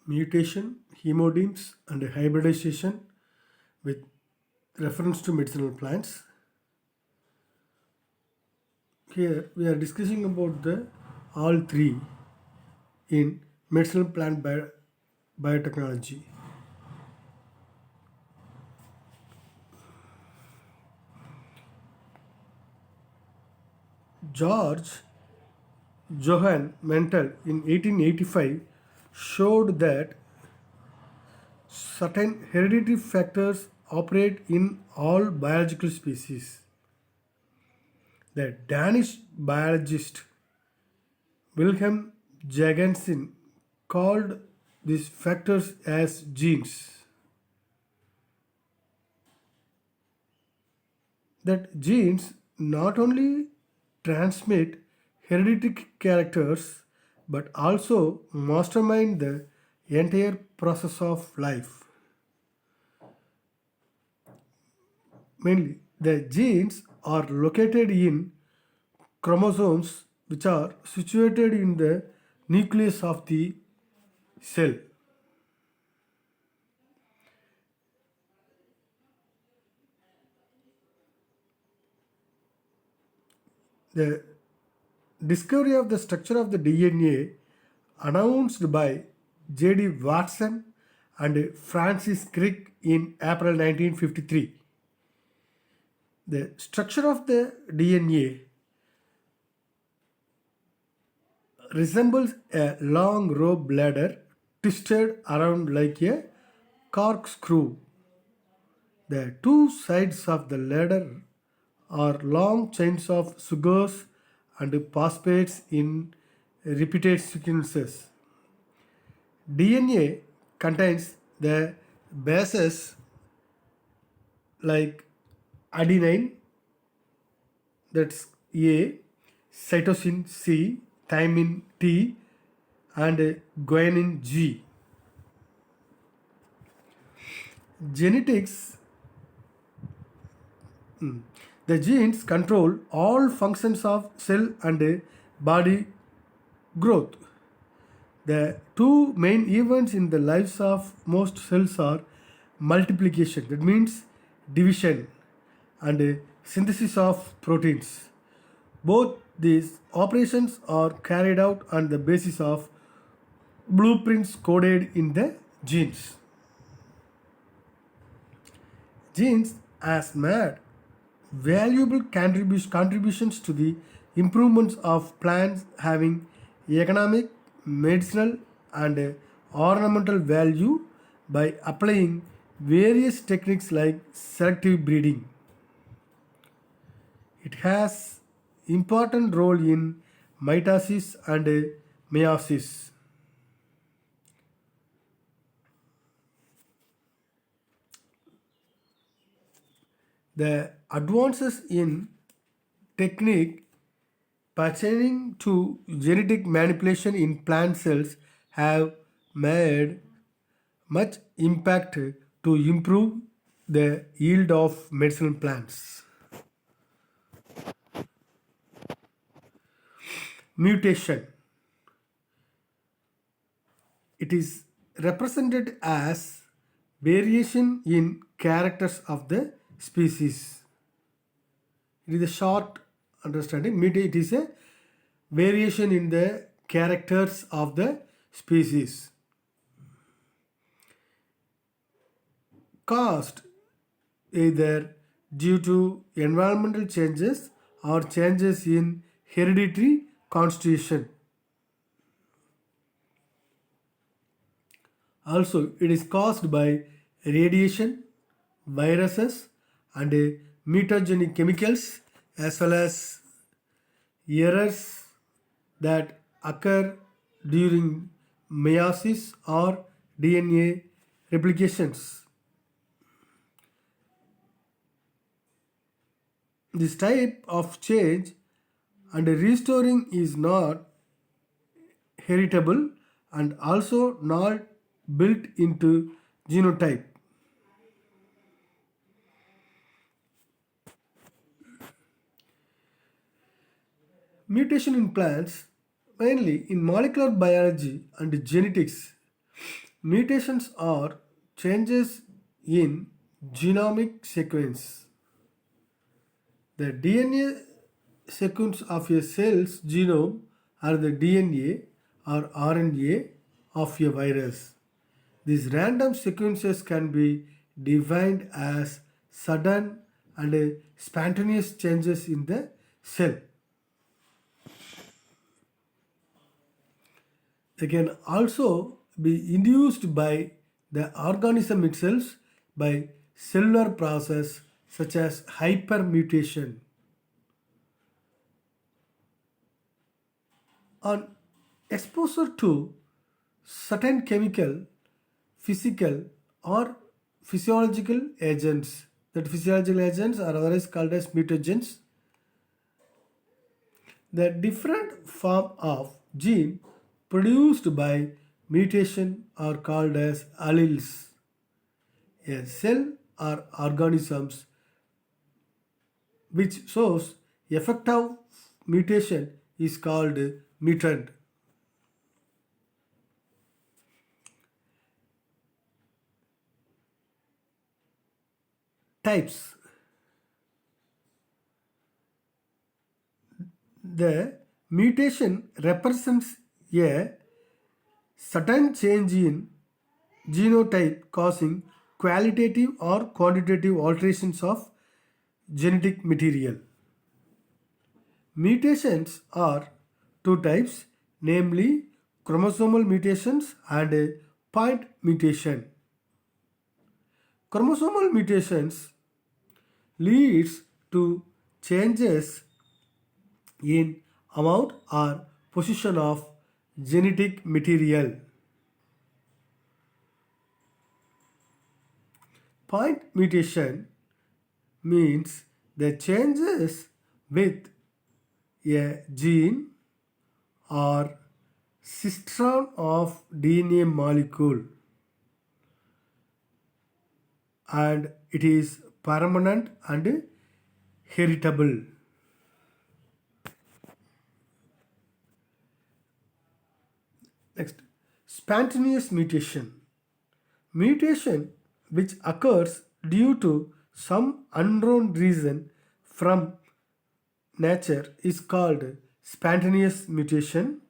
mutation, hemodims, and hybridization with reference to medicinal plants. Here we are discussing about the all three in medicinal plant biotechnology. George Johann Mentel in 1885 showed that certain hereditary factors operate in all biological species. The Danish biologist Wilhelm Jagensen called these factors as genes. That genes not only transmit hereditary characters but also mastermind the entire process of life. Mainly, the genes are located in chromosomes which are situated in the nucleus of the cell. The discovery of the structure of the DNA announced by J.D. Watson and Francis Crick in April 1953. The structure of the DNA resembles a long rope ladder twisted around like a corkscrew. The two sides of the ladder are long chains of sugars and phosphates in repeated sequences. DNA contains the bases like adenine, that's A, cytosine C, thymine T, and guanine G. Genetics, the genes control all functions of cell and body growth. The two main events in the lives of most cells are multiplication, that means division, and synthesis of proteins. Both these operations are carried out on the basis of blueprints coded in the genes. Genes has made valuable contributions to the improvements of plants having economic, medicinal, and ornamental value by applying various techniques like selective breeding. It has important role in mitosis and meiosis. The advances in technique pertaining to genetic manipulation in plant cells have made much impact to improve the yield of medicinal plants. Mutation. It is represented as variation in characters of the species. It is a short understanding. It is a variation in the characters of the species caused either due to environmental changes or changes in hereditary constitution. Also, it is caused by radiation, viruses, and mutagenic chemicals as well as errors that occur during meiosis or DNA replications. This type of change and restoring is not heritable and also not built into genotype. Mutation in plants, mainly in molecular biology and genetics, Mutations are changes in genomic sequence. The DNA sequence of a cell's genome or the DNA or RNA of a virus. These random sequences can be defined as sudden and spontaneous changes in the cell. They can also be induced by the organism itself by cellular process such as hypermutation. On exposure to certain chemical, physical or physiological agents, that physiological agents are otherwise called as mutagens. The different form of gene produced by mutation are called as alleles. A cell or organisms which shows effect of mutation is called mutant. Types. The mutation represents a sudden change in genotype causing qualitative or quantitative alterations of genetic material. Mutations are two types, namely chromosomal mutations and point mutation. Chromosomal mutations leads to changes in amount or position of genetic material. Point mutation means the changes with a gene or cistron of DNA molecule and it is permanent and heritable. Next, spontaneous mutation. Mutation which occurs due to some unknown reason from nature is called spontaneous mutation.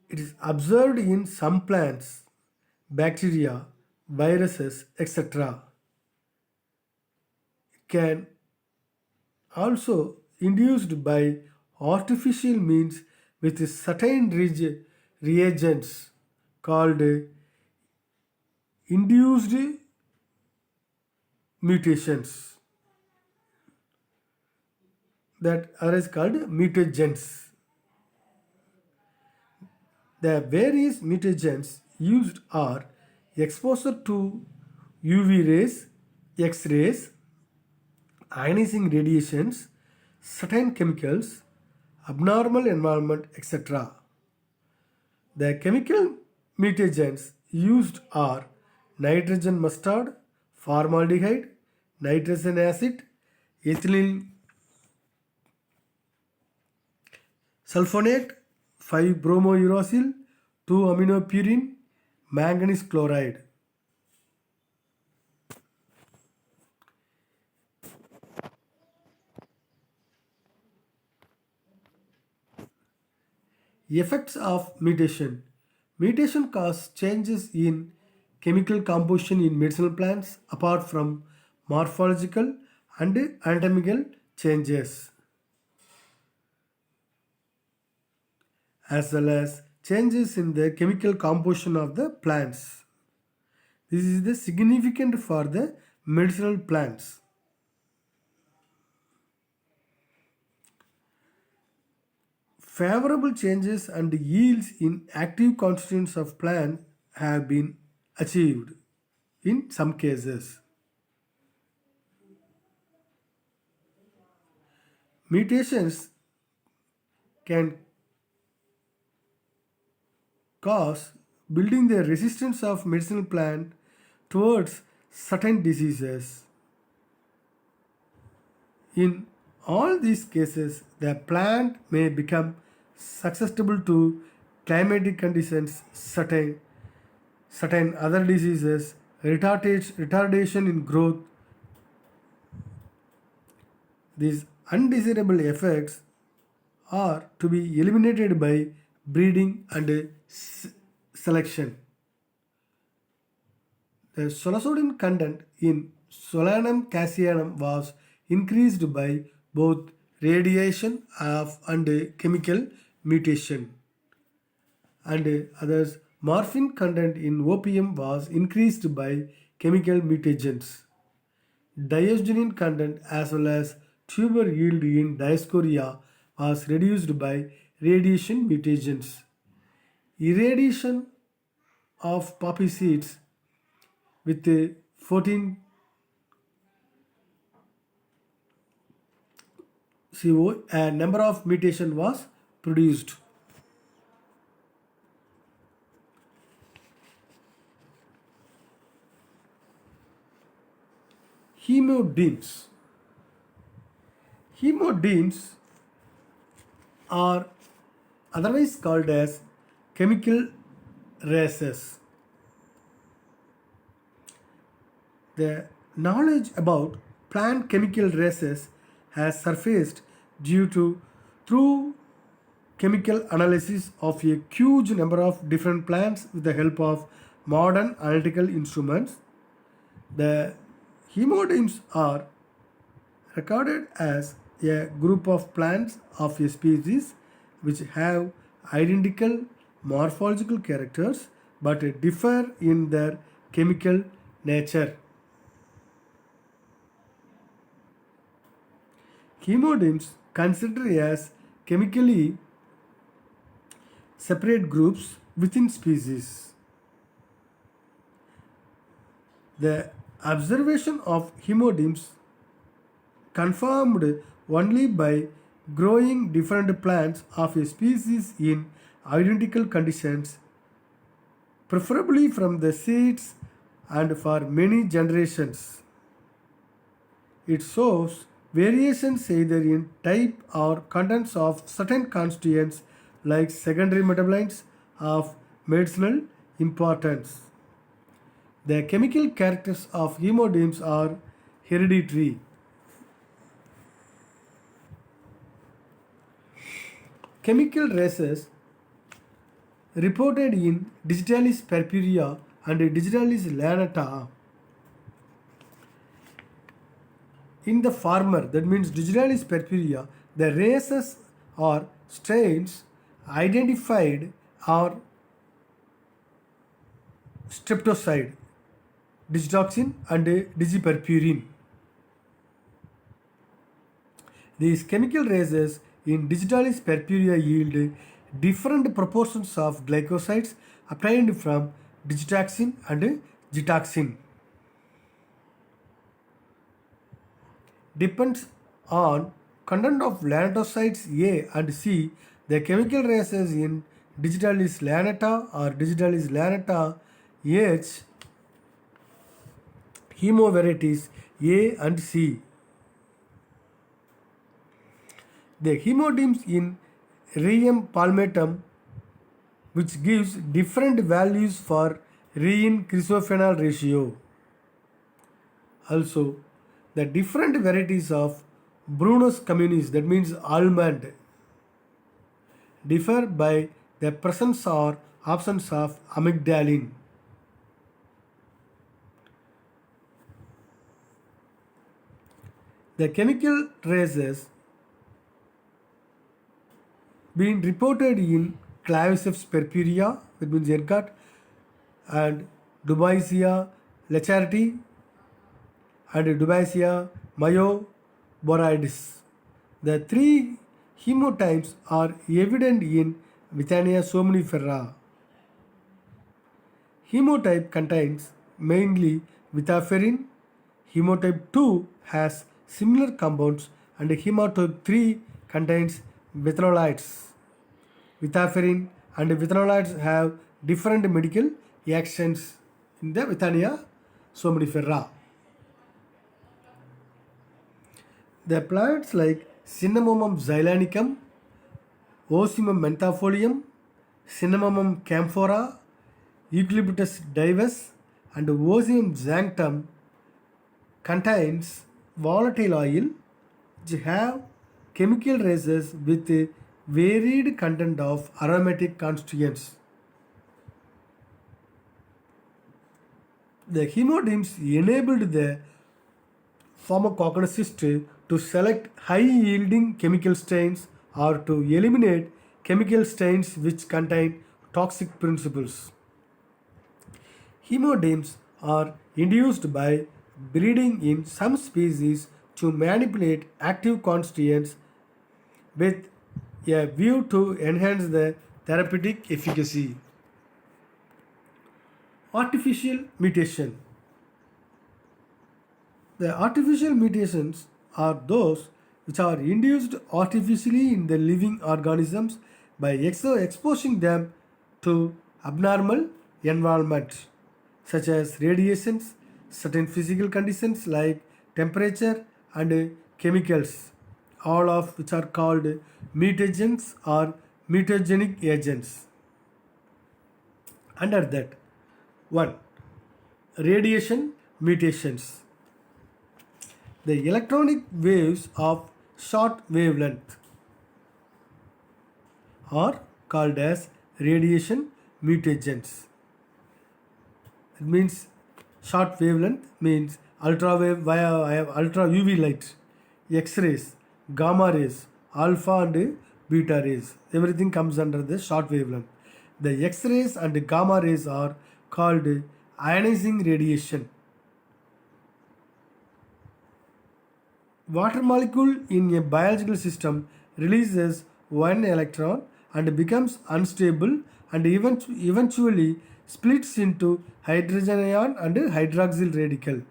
It is observed in some plants, bacteria, viruses, etc. It can also induced by artificial means with certain reagents called induced mutations that are called mutagens. The various mutagens used are exposure to UV rays, X rays, ionizing radiations, certain chemicals, abnormal environment, etc. The chemical mutagens used are nitrogen mustard, formaldehyde, nitrogen acid, ethylene sulfonate, 5-bromouracil, 2-aminopurine, manganese chloride. Effects of mutation. Mutation cause changes in chemical composition in medicinal plants apart from morphological and anatomical changes, as well as changes in the chemical composition of the plants. This is the significant for the medicinal plants. Favorable changes and yields in active constituents of plant have been achieved in some cases. Mutations can cause building the resistance of medicinal plant towards certain diseases. In all these cases, the plant may become susceptible to climatic conditions, certain other diseases, retardation in growth. These undesirable effects are to be eliminated by breeding and selection. The solosodium content in Solanum cassiorum was increased by both radiation of and chemical mutation, and others morphine content in opium was increased by chemical mutagens. Diogenin content as well as tuber yield in Dioscorea was reduced by radiation mutagens. Irradiation of poppy seeds with 14 CO, a number of mutation was produced. Hemodimes. Hemodimes are otherwise called as chemical races. The knowledge about plant chemical races has surfaced due to through chemical analysis of a huge number of different plants with the help of modern analytical instruments. The hemodimes are recorded as a group of plants of a species which have identical morphological characters but differ in their chemical nature. Hemodimes considered as chemically separate groups within species. The observation of hemodimes confirmed only by growing different plants of a species in identical conditions, preferably from the seeds and for many generations. It shows variations either in type or contents of certain constituents like secondary metabolites of medicinal importance. The chemical characters of hemodimes are hereditary. Chemical races reported in Digitalis purpurea and Digitalis lanata. In the former, that means Digitalis purpurea, the races or strains identified are streptocide, digitoxin, and digipurpurin. These chemical races in Digitalis purpurea yield different proportions of glycosides obtained from digitoxin and gitoxin. Depends on content of lanatosides A and C, the chemical races in Digitalis lanata or Digitalis lanata H hemovarieties A and C. The hemodimes in Rheum palmatum, which gives different values for rein chrysophenol ratio. Also, the different varieties of Brunus communis, that means almond, differ by the presence or absence of amygdalin. The chemical races being reported in Claviceps purpurea, that means ERCOT, and Duboisia lacharti and Duboisia myoboroides. The three hemotypes are evident in Withania somnifera. Hemotype contains mainly vithaferin. Hemotype 2 has similar compounds and hemotype 3 contains vithanolides. Vithaferin and vithanolides have different medical actions in the Withania somnifera. The plants like Cinnamomum xylanicum, Ocimum menthifolium, Cinnamomum camphora, Eucalyptus divus, and Ocimum xanthum contains volatile oil which have chemical races with a varied content of aromatic constituents. The hemodims enabled the pharmacokinetics to select high-yielding chemical strains or to eliminate chemical strains which contain toxic principles. Hemodims are induced by breeding in some species to manipulate active constituents with a view to enhance the therapeutic efficacy. Artificial mutation. The artificial mutations are those which are induced artificially in the living organisms by exposing them to abnormal environments such as radiations, certain physical conditions like temperature and chemicals, all of which are called mutagens or mutagenic agents. Under that, 1. Radiation mutations. The electronic waves of short wavelength are called as radiation mutagens. It means short wavelength means ultra UV light, X-rays, gamma rays, alpha and beta rays. Everything comes under the short wavelength. The X-rays and gamma rays are called ionizing radiation. Water molecule in a biological system releases one electron and becomes unstable and eventually splits into hydrogen ion and hydroxyl radical.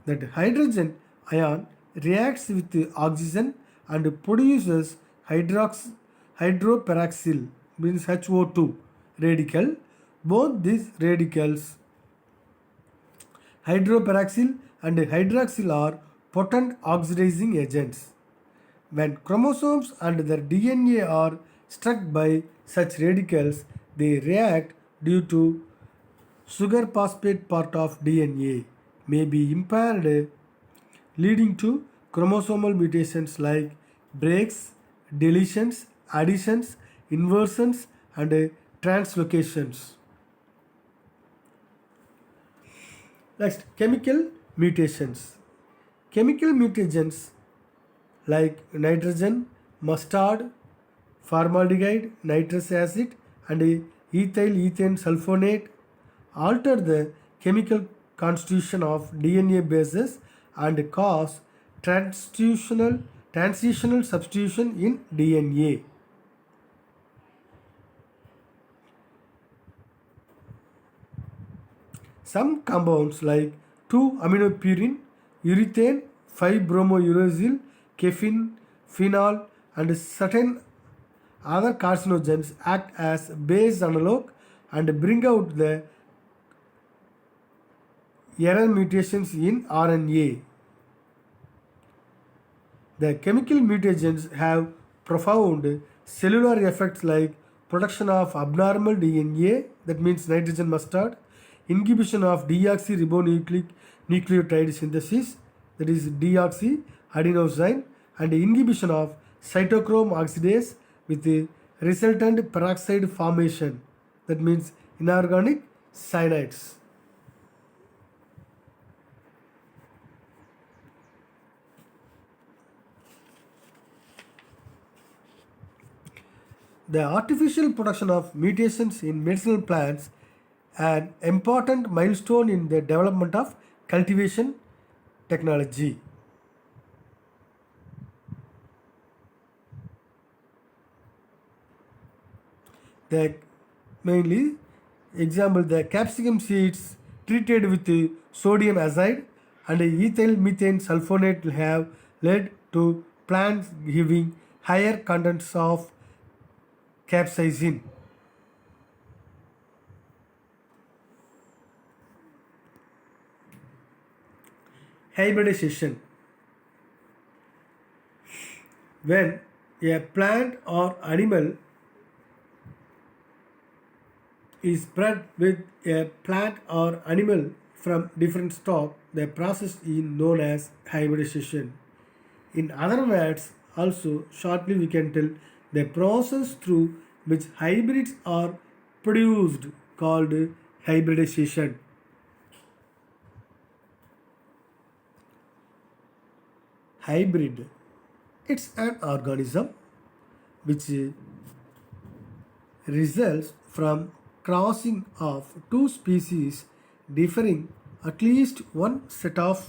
That hydrogen ion reacts with oxygen and produces hydroperoxyl means HO2 radical. Both these radicals hydroperoxyl and hydroxyl are potent oxidizing agents. When chromosomes and their DNA are struck by such radicals, they react due to sugar phosphate part of DNA may be impaired, leading to chromosomal mutations like breaks, deletions, additions, inversions, and translocations. Next, chemical mutations. Chemical mutagens like nitrogen, mustard, formaldehyde, nitrous acid, and ethyl ethane sulfonate alter the chemical constitution of DNA bases and cause transitional substitution in DNA. Some compounds like 2-aminopurine, urethane, 5-bromouracil, caffeine, phenol, and certain other carcinogens act as base analog and bring out the error mutations in RNA. The chemical mutagens have profound cellular effects like production of abnormal DNA, that means nitrogen mustard, inhibition of deoxyribonucleotide synthesis, that is deoxyadenosine, and inhibition of cytochrome oxidase with the resultant peroxide formation, that means inorganic cyanides. The artificial production of mutations in medicinal plants an important milestone in the development of cultivation technology. The mainly example, the capsicum seeds treated with sodium azide and ethyl methane sulfonate have led to plants giving higher contents of capsaicin. Hybridization. When a plant or animal is bred with a plant or animal from different stock, the process is known as hybridization. In other words, also shortly we can tell the process through which hybrids are produced called hybridization. Hybrid, it's an organism which results from crossing of two species differing at least one set of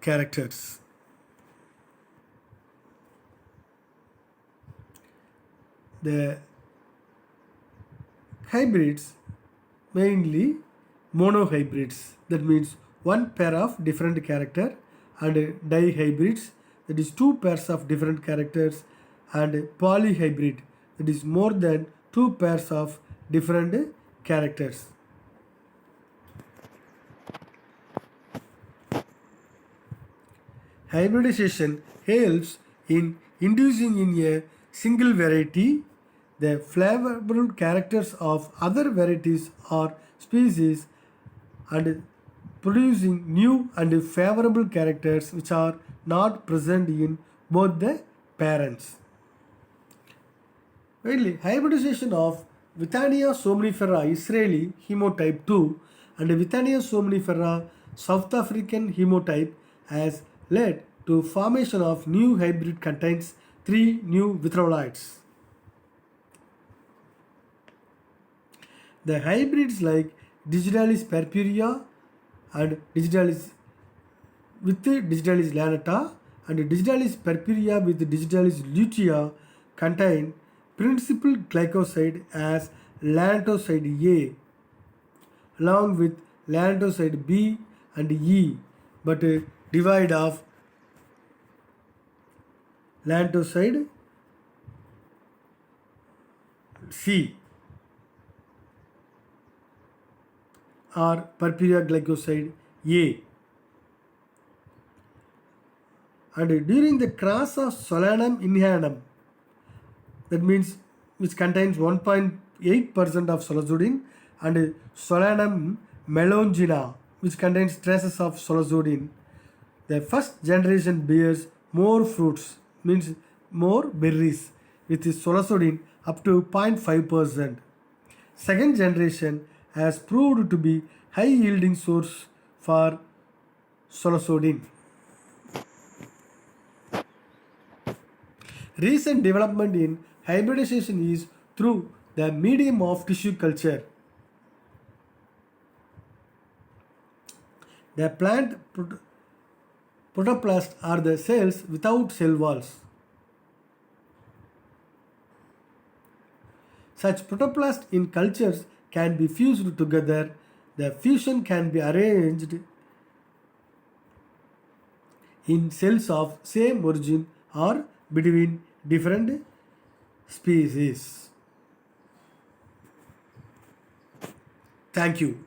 characters. The hybrids mainly monohybrids, that means one pair of different character, and dihybrids, that is two pairs of different characters, and polyhybrid, that is more than two pairs of different characters. Hybridization helps in inducing in a single variety the flavorable characters of other varieties or species and producing new and favorable characters which are not present in both the parents. Finally, hybridization of Withania somnifera Israeli hemotype 2 and Withania somnifera South African hemotype has led to formation of new hybrid contains three new vithrolites. The hybrids like Digitalis purpurea and Digitalis with Digitalis lanata and Digitalis purpurea with Digitalis lutea contain principal glycoside as lantoside A along with lantoside B and E, but divide of lantoside C or purpurea glycoside A. And during the cross of Solanum inhanum, that means which contains 1.8% of solazodin, and Solanum melongena, which contains traces of solazodin, the first generation bears more fruits, means more berries with solazodin up to 0.5%. Second generation has proved to be high yielding source for solazodin. Recent development in hybridization is through the medium of tissue culture. The plant protoplast are the cells without cell walls. Such protoplasts in cultures can be fused together. The fusion can be arranged in cells of same origin or between different species. Thank you.